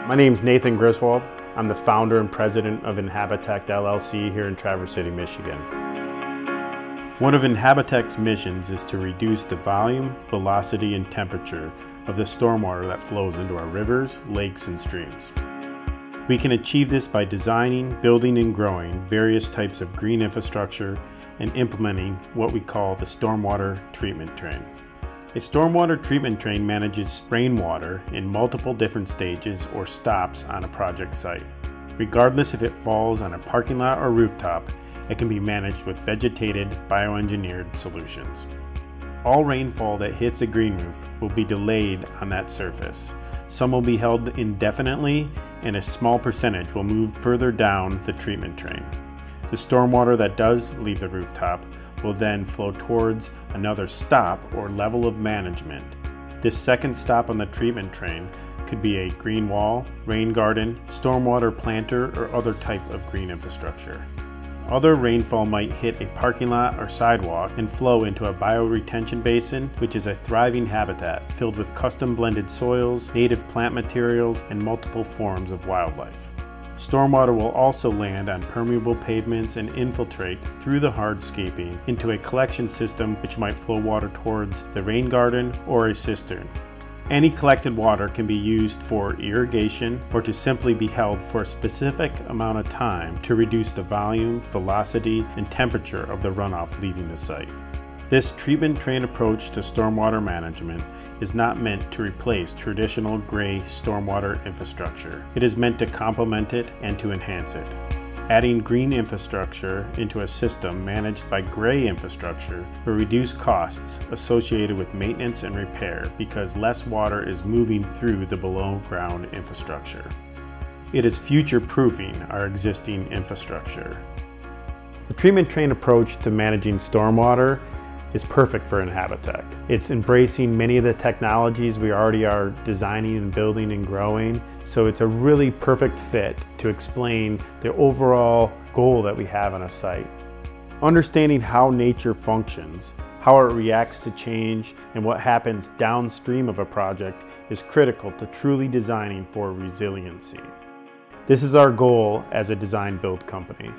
My name is Nathan Griswold. I'm the founder and president of Inhabitect LLC here in Traverse City, Michigan. One of Inhabitect's missions is to reduce the volume, velocity, and temperature of the stormwater that flows into our rivers, lakes, and streams. We can achieve this by designing, building, and growing various types of green infrastructure and implementing what we call the stormwater treatment train. A stormwater treatment train manages rainwater in multiple different stages or stops on a project site. Regardless if it falls on a parking lot or rooftop, it can be managed with vegetated, bioengineered solutions. All rainfall that hits a green roof will be delayed on that surface. Some will be held indefinitely, and a small percentage will move further down the treatment train. The stormwater that does leave the rooftop will then flow towards another stop or level of management. This second stop on the treatment train could be a green wall, rain garden, stormwater planter, or other type of green infrastructure. Other rainfall might hit a parking lot or sidewalk and flow into a bioretention basin, which is a thriving habitat filled with custom blended soils, native plant materials, and multiple forms of wildlife. Stormwater will also land on permeable pavements and infiltrate through the hardscaping into a collection system which might flow water towards the rain garden or a cistern. Any collected water can be used for irrigation or to simply be held for a specific amount of time to reduce the volume, velocity, and temperature of the runoff leaving the site. This treatment train approach to stormwater management is not meant to replace traditional gray stormwater infrastructure. It is meant to complement it and to enhance it. Adding green infrastructure into a system managed by gray infrastructure will reduce costs associated with maintenance and repair because less water is moving through the below ground infrastructure. It is future-proofing our existing infrastructure. The treatment train approach to managing stormwater is perfect for Inhabitect. It's embracing many of the technologies we already are designing and building and growing, so it's a really perfect fit to explain the overall goal that we have on a site. Understanding how nature functions, how it reacts to change, and what happens downstream of a project is critical to truly designing for resiliency. This is our goal as a design build company.